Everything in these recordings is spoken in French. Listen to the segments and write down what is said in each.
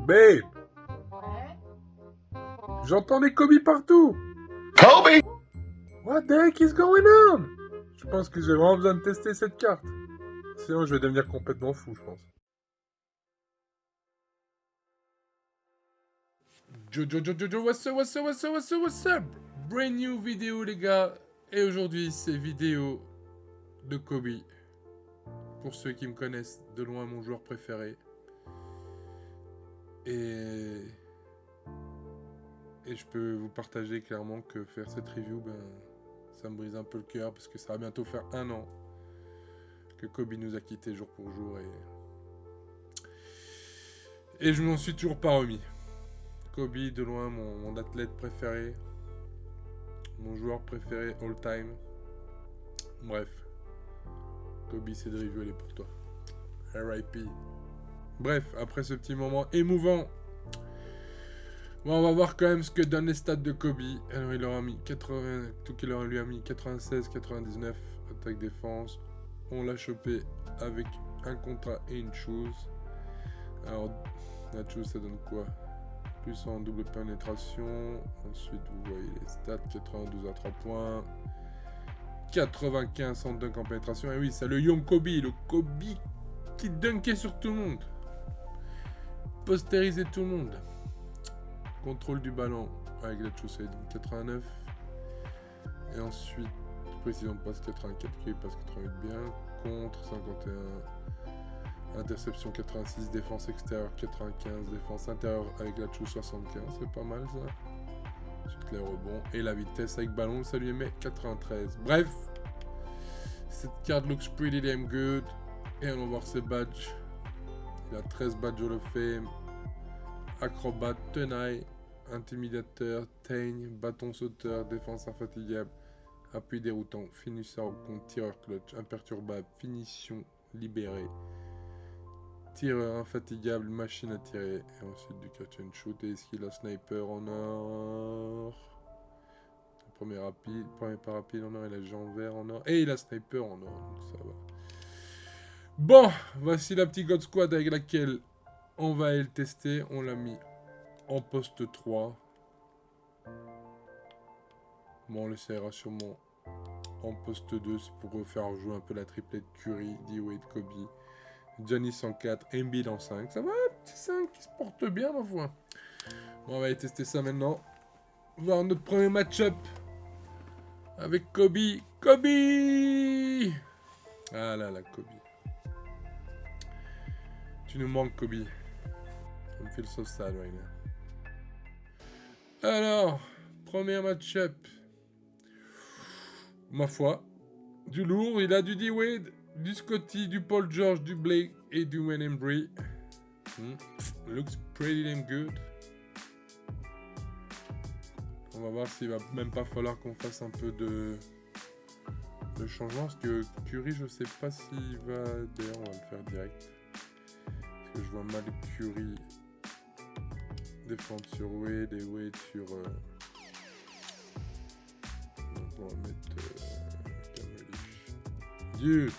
Babe, Ouais. j'entends des Kobe partout. Kobe! What the heck is going on? Je pense que j'ai vraiment besoin de tester cette carte. Sinon, je vais devenir complètement fou, je pense. Jojo, what's up? Brand new vidéo, les gars. Et aujourd'hui, c'est vidéo de Kobe. Pour ceux qui me connaissent, de loin mon joueur préféré. Et je peux vous partager clairement que faire cette review, ça me brise un peu le cœur parce que ça va bientôt faire 1 an que Kobe nous a quittés jour pour jour et je m'en suis toujours pas remis. Kobe, de loin, mon athlète préféré, mon joueur préféré all time. Bref, Kobe, cette review, elle est pour toi. R.I.P. Bref, après ce petit moment émouvant, on va voir quand même ce que donnent les stats de Kobe. Alors, il aura mis 80, tout qu'il lui a mis 96, 99, attaque défense. On l'a chopé avec un contrat et une chose. Alors, la chose, ça donne quoi? Plus en double pénétration. Ensuite, vous voyez les stats, 92 à 3 points. 95 en dunk en pénétration. Et oui, c'est le Young Kobe, le Kobe qui dunkait sur tout le monde. Postérisait tout le monde. Contrôle du ballon avec la chose, 89. Et ensuite, précision de passe 84, qui passe 88 bien. Contre 51. Interception 86, défense extérieure 95, défense intérieure avec la chose 75, c'est pas mal ça. Ensuite les rebonds et la vitesse avec ballon, ça lui met 93. Bref, cette carte looks pretty damn good. Et on va voir ses badges. Il a 13 badges Hall of Fame. Acrobat, tenaille, intimidateur, teigne, bâton sauteur, défense infatigable, appui déroutant, finisseur au compte, tireur clutch, imperturbable, finition libérée, tireur infatigable, machine à tirer, et ensuite du catch and shoot. Et est-ce qu'il a sniper en or? Le premier pas rapide en or, il a jambes vert en or, et il a sniper en or, donc ça va. Bon, voici la petite God Squad avec laquelle on va aller le tester. On l'a mis en poste 3. Bon, on l'essayera sûrement en poste 2. C'est pour faire jouer un peu la triplette Curry, D-Wade, Kobe. Johnny 104, Embiid en 5. Ça va, petit 5 qui se porte bien, ma foi. Bon, on va aller tester ça maintenant. Voir notre premier match-up avec Kobe. Kobe! Ah là là, Kobe. Tu nous manques, Kobe. Ça me fait le so sad right now. Alors, premier match-up. Ma foi, du lourd. Il a du D-Wade, du Scotty, du Paul George, du Blake et du Wayne Embry. Looks pretty damn good. On va voir s'il va même pas falloir qu'on fasse un peu de changement. Parce que Curry, je sais pas s'il va... D'ailleurs, on va le faire direct. Parce que je vois mal Curry défendre sur Wade et Wade sur... Donc on va mettre... Dude.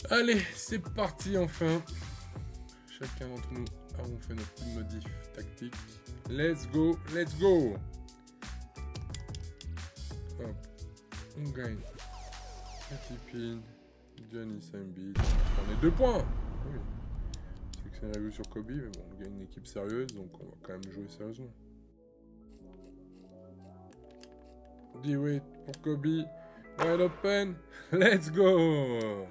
Allez, c'est parti enfin. Chacun d'entre nous avons fait notre petite modif tactique. Let's go, let's go. Hop, on gagne. Petit pin. Johnny Embiid. On est 2 points. Oui. C'est que c'est une review sur Kobe, mais bon, on gagne une équipe sérieuse, donc on va quand même jouer sérieusement. D-Wade pour Kobe. Wide open. Let's go.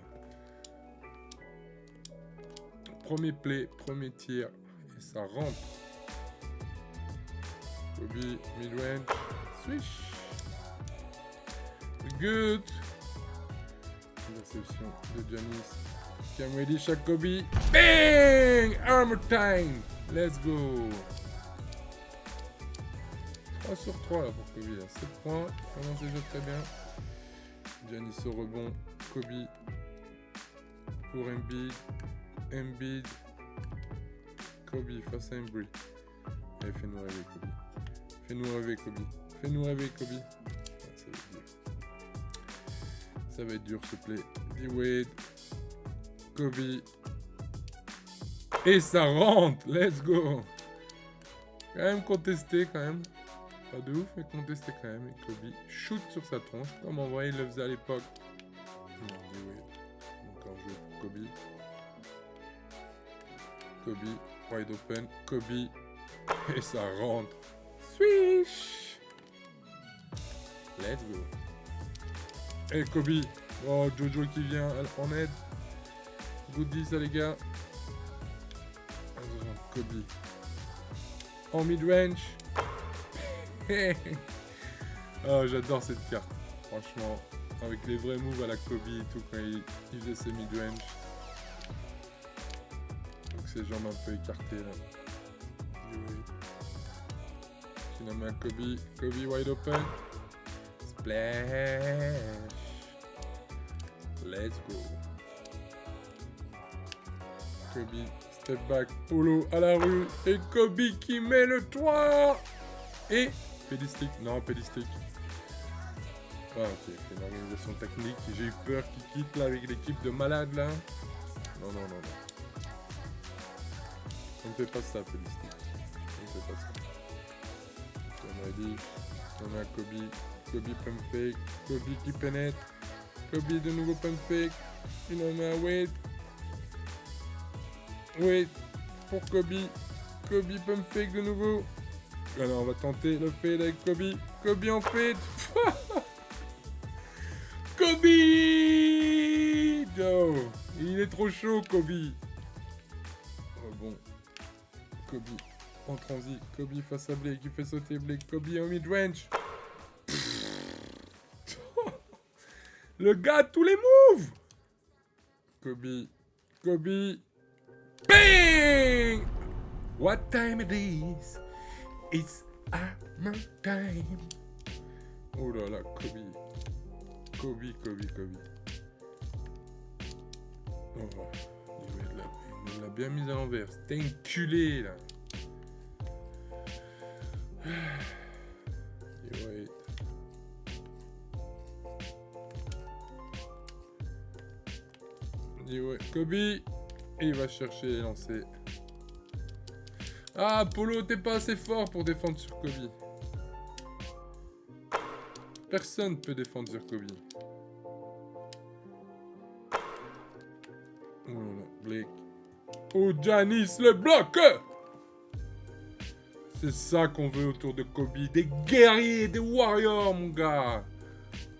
Premier play, premier tir. Et ça rentre. Kobe, mid-range. Swish. Good. Interception de Giannis. Cam Reddish à Kobe. Bang! Armor time. Let's go. 3 sur 3 là pour Kobe. 7 points. Commence déjà très bien. Giannis au rebond. Kobe pour Embiid. Embiid. Kobe face à Embry. Allez, fais-nous rêver, Kobe. Fais-nous rêver, Kobe. Fais-nous rêver, Kobe. Ah, ça va être dur, s'il te plaît. D-Wade. Kobe. Et ça rentre. Let's go. Quand même contesté, quand même. Pas de ouf, mais contesté quand même. Et Kobe shoot sur sa tronche, comme en vrai il le faisait à l'époque. Non, mais oui. Encore jeu pour Kobe. Kobe, wide open. Kobe. Et ça rentre. Swish. Let's go. Et Kobe. Oh, Jojo qui vient en aide. Goodie, ça les gars. Kobe. En mid-range. Oh, j'adore cette carte. Franchement, avec les vrais moves à la Kobe et tout, quand il faisait ses mid-range. Donc ses jambes un peu écartées là. Finalement Kobe. Kobe wide open. Splash. Let's go. Kobe, step back, polo à la rue. Et Kobe qui met le 3. Et pédistique. Non, pédistique. Ah ok, c'est une organisation technique. J'ai eu peur qu'il quitte là avec l'équipe de malades là. Non. On ne fait pas ça, pédistique. On ne fait pas ça. On a dit. On a Kobe. Kobe pump fake. Kobe qui pénètre. Kobe de nouveau pump fake. Il en a wait. Wait. Pour Kobe. Kobe pump fake de nouveau. Alors on va tenter le fade avec Kobe. Kobe en fade. Kobe! Oh, il est trop chaud, Kobe. Oh bon. Kobe en transit. Kobe face à Blake qui fait sauter Blake. Kobe en mid-range. Le gars, tous les moves. Kobe. Bang! What time it is? It's hammer time. Oh là là, Kobe. Oh, il l'a bien mis à l'envers. C'était un culé là. Et ouais. Et ouais. Kobe. Et il va chercher les lancers. Ah, Polo, t'es pas assez fort pour défendre sur Kobe. Personne peut défendre sur Kobe. Oh là là, Blake. Oh, Giannis, le bloc! C'est ça qu'on veut autour de Kobe. Des guerriers, des warriors, mon gars.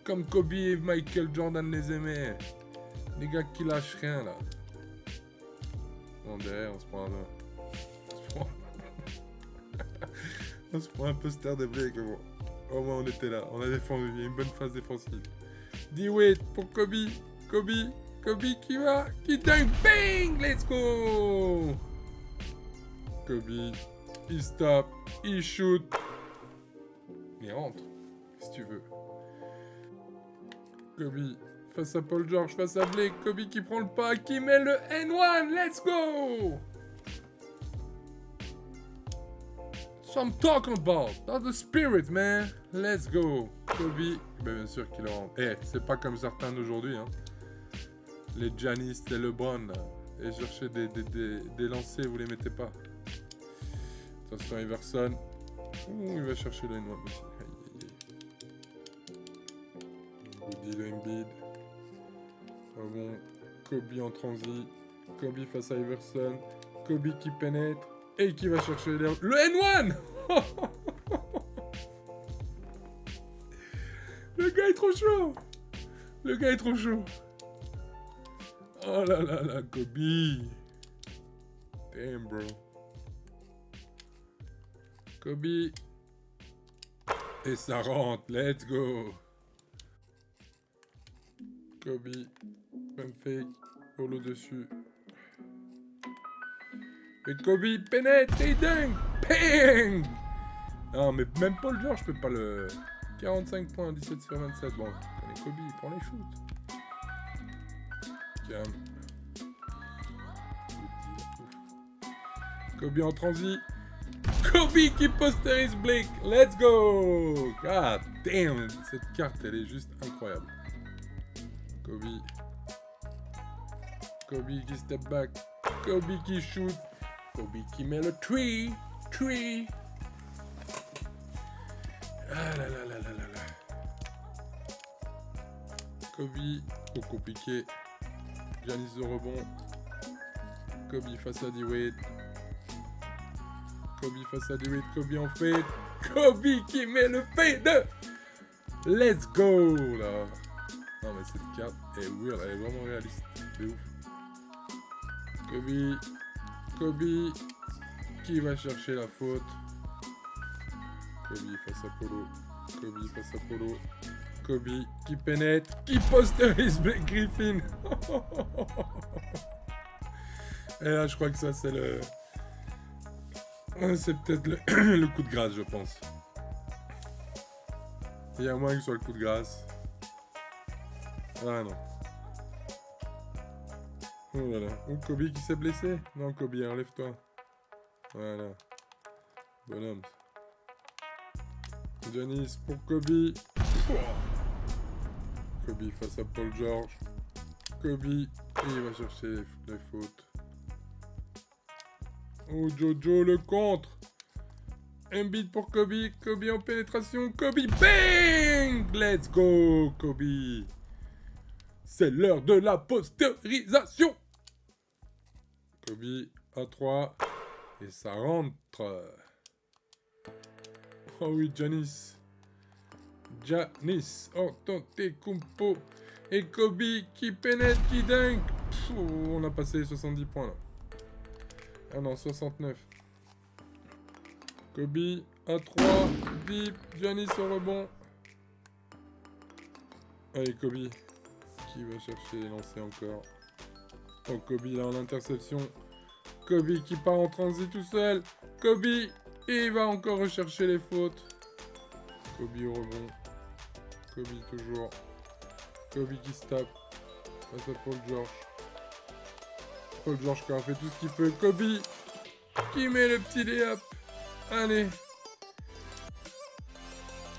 Comme Kobe et Michael Jordan les aimaient. Des gars qui lâchent rien, là. Bon, derrière, on se prend on se prend un poster de Blake, bon. Au moins on était là, on a défendu, il y a une bonne phase défensive. D-Wade pour Kobe. Kobe qui dunk, bang, let's go. Kobe, il stop, il shoot. Il rentre, si tu veux. Kobe, face à Paul George, face à Blake. Kobe qui prend le pas, qui met le N1, let's go. So I'm talking about. That's the spirit, man. Let's go. Kobe. Ben, bien sûr qu'il le rend. Eh, c'est pas comme certains d'aujourd'hui, hein. Les Giannis, les LeBron, là. Et chercher des lancers, vous les mettez pas. Attention, Iverson. Ouh, il va chercher le noix aussi. Goodie de Embiid. Ah bon. Kobe en transit. Kobe face à Iverson. Kobe qui pénètre. Et qui va chercher le N1. Le gars est trop chaud. Oh là là là, Kobe. Damn, bro. Kobe. Et ça rentre, let's go. Kobe. Pump fake. Polo dessus. Et Kobe pénètre et dunk. Ping. Non mais même Paul George peut pas le... 45 points, 17 sur 27. Bon, allez, Kobe, il prend les shoots. Calme. Kobe en transit. Kobe qui posterise Blake. Let's go. God damn. Cette carte, elle est juste incroyable. Kobe qui step back. Kobe qui shoot. Kobe qui met le 3. Ah là là là là là là. Kobe, trop compliqué. Giannis au rebond. Kobe face à D-Wade. Kobe face à D-Wade. Kobe en fade. Kobe qui met le fade. Let's go là. Non mais cette carte est weird, elle est vraiment réaliste. C'est ouf. Kobe qui va chercher la faute. Kobe face à Polo. Kobe face à Polo. Kobe qui pénètre, qui posterise Blake Griffin. Et là je crois que ça c'est le... C'est peut-être le coup de grâce je pense. Il y a moins que sur le coup de grâce. Ah non. Oh là là. Oh, Kobe qui s'est blessé. Non, Kobe, enlève-toi. Voilà. Bonhomme. Giannis pour Kobe. Kobe face à Paul George. Kobe. Et il va chercher les fautes. Oh, Jojo le contre. Embiid pour Kobe. Kobe en pénétration. Kobe. Bang! Let's go, Kobe. C'est l'heure de la postérisation. Kobe à 3. Et ça rentre. Oh oui, Giannis. Antetokounmpo. Et Kobe qui pénètre, qui dunk. On a passé les 70 points là. Ah non, 69. Kobe à 3. Deep. Giannis au rebond. Allez, Kobe. Qui va chercher les lancers encore. Oh, Kobe là en interception. Kobe qui part en transit tout seul. Kobe. Et il va encore rechercher les fautes. Kobe au rebond. Kobe toujours. Kobe qui se tape. Face à Paul George. Paul George qui a fait tout ce qu'il peut. Kobe qui met le petit layup. Allez.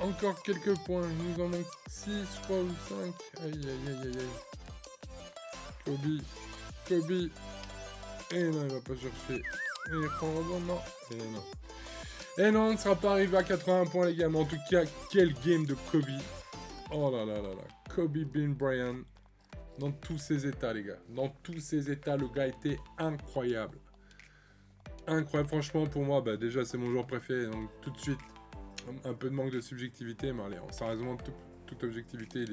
Encore quelques points. Il nous en manque 6, je crois, ou 5. Aïe, aïe, aïe, aïe, aïe. Kobe. Et non, il va pas chercher. Et il prend un rebond, non. Et non. Et non, on ne sera pas arrivé à 81 points, les gars. Mais en tout cas, quel game de Kobe. Oh là là là là. Kobe Bean Bryant. Dans tous ses états, les gars. Dans tous ses états, le gars était incroyable. Incroyable, franchement, pour moi, bah, déjà, c'est mon joueur préféré. Donc, tout de suite, un peu de manque de subjectivité. Mais allez, sérieusement, toute objectivité,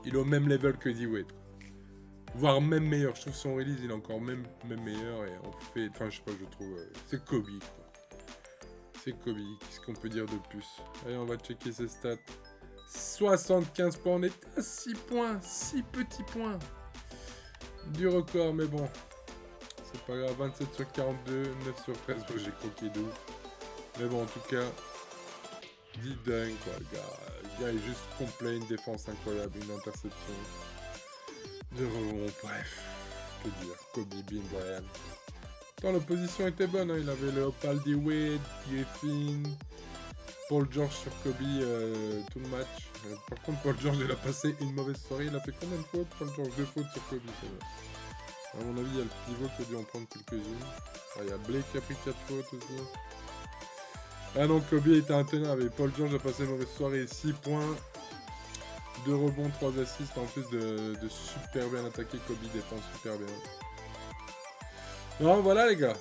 il est au même level que D-Wade. Voire même meilleur. Je trouve son release, il est encore même meilleur. Et on fait... Enfin, je sais pas, je trouve... c'est Kobe, quoi. C'est Kobe. Qu'est-ce qu'on peut dire de plus? Allez, on va checker ses stats. 75 points. On est à 6 points. 6 petits points. Du record, mais bon. C'est pas grave. 27 sur 42. 9 sur 13. Bon, j'ai croqué de ouf. Mais bon, en tout cas... 10 dunk, quoi, le gars est juste complet, une défense incroyable, une interception. De rebond, bref. Que dire, Kobe Bean Bryant. Tant l'opposition était bonne, hein. Il avait le Opal D-Wade, Griffin, Paul George sur Kobe tout le match. Par contre, Paul George, il a passé une mauvaise soirée. Il a fait combien de fautes? Paul George, 2 fautes sur Kobe, c'est vrai. À mon avis, il y a le pivot qui a dû en prendre quelques-unes. Ah, il y a Blake qui a pris 4 fautes aussi. Ah non, Kobe était intenable et Paul George a passé une mauvaise soirée. 6 points, 2 rebonds, 3 assists. En plus de super bien attaquer, Kobe défend super bien. Non, voilà les gars.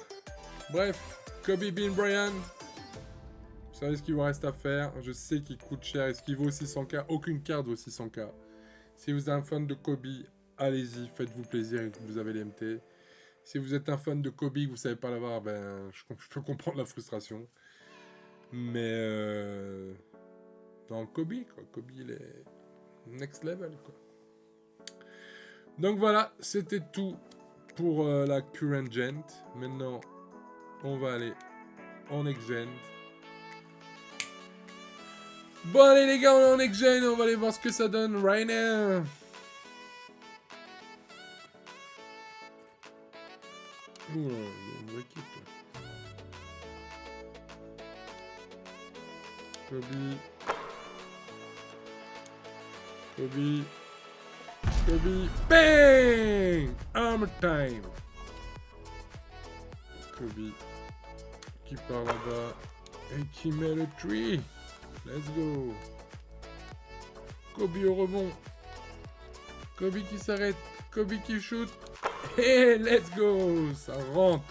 Bref, Kobe Bean Bryant. Vous savez ce qu'il vous reste à faire. Je sais qu'il coûte cher. Est-ce qu'il vaut 600K? Aucune carte vaut 600K. Si vous êtes un fan de Kobe, allez-y, faites-vous plaisir et vous avez les MT. Si vous êtes un fan de Kobe, vous ne savez pas l'avoir, ben, je peux comprendre la frustration. Mais dans Kobe, quoi. Kobe, il est next level, quoi. Donc voilà, c'était tout pour la current gent. Maintenant, on va aller en next gen. Bon allez les gars, on est en next gen, on va aller voir ce que ça donne right now. Ouh, il y a une vraie équipe. Kobe, bang! Armor time. Kobe qui part là-bas et qui met le 3. Let's go. Kobe au rebond. Kobe qui s'arrête. Kobe qui shoot. Et let's go. Ça rentre.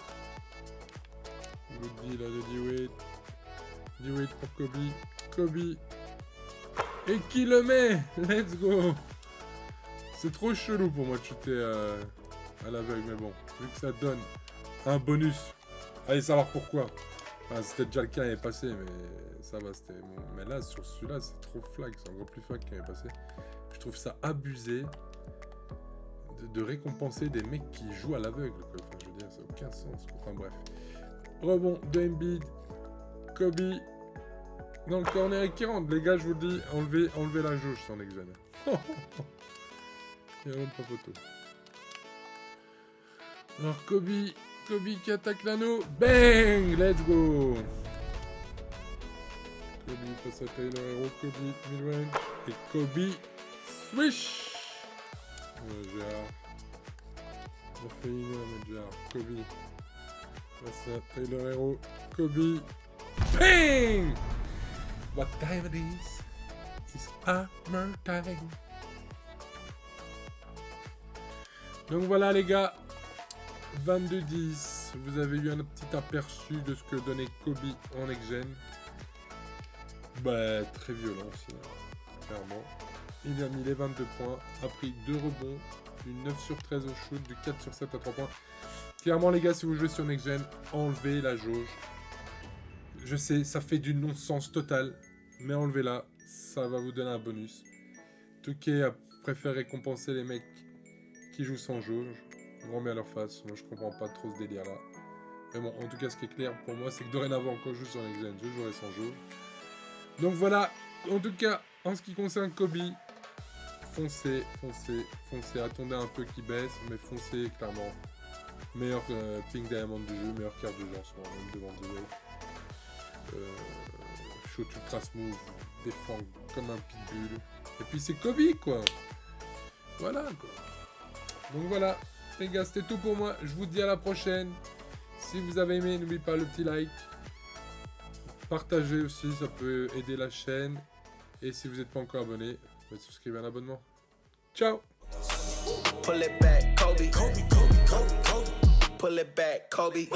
Good deal là de D-Wade. D-Wade pour Kobe. Kobe. Et qui le met. Let's go. C'est trop chelou pour moi de shooter à l'aveugle. Mais bon, vu que ça donne un bonus. Allez savoir pourquoi. Enfin, c'était déjà le cas l'année passée, mais ça va, c'était bon. Mais là, sur celui-là, c'est trop flag, c'est encore plus flag qu'il l'année passée. Je trouve ça abusé de récompenser des mecs qui jouent à l'aveugle, quoi. Enfin, je veux dire, ça n'a aucun sens, quoi. Enfin, bref. Rebond de Embiid. Kobe. Dans le corner et qui rentre. Les gars, je vous le dis, enlevez la jauge sans examen. Il n'y a même pas photo. Alors, Kobe qui attaque l'anneau. Bang! Let's go! Kobe face à Tyler Hero. Kobe mid-range. Et Kobe swish! Gérard. On fait une heure, mais Gérard. Kobe face à Tyler Hero. Kobe. Bang! What time it is? It's hammer time. Donc voilà les gars. 22-10, vous avez eu un petit aperçu de ce que donnait Kobe en next-gen. Bah, très violent aussi, hein, clairement. Il a mis les 22 points, a pris 2 rebonds, une 9 sur 13 au shoot, du 4 sur 7 à 3 points. Clairement les gars, si vous jouez sur next-gen, enlevez la jauge. Je sais, ça fait du non-sens total, mais enlevez-la, ça va vous donner un bonus. Touquet a préféré récompenser les mecs qui jouent sans jauge. Grand bien à leur face, moi je comprends pas trop ce délire là. Mais bon, en tout cas ce qui est clair pour moi c'est que dorénavant quand je joue sur next-gen, je jouerai sans jauge. Donc voilà, en tout cas en ce qui concerne Kobe, foncez, attendez un peu qu'il baisse, mais foncez clairement. Meilleur ping diamond du jeu, meilleur carte du jeu en ce moment, même devant D-Wade. Shoot ultra smooth, défend comme un pitbull. Et puis c'est Kobe quoi. Voilà quoi. Donc voilà. Les gars, c'était tout pour moi. Je vous dis à la prochaine. Si vous avez aimé, n'oubliez pas le petit like. Partagez aussi, ça peut aider la chaîne. Et si vous n'êtes pas encore abonné, souscrivez à un abonnement. Ciao! Pull it back, Kobe. Pull it back, Kobe.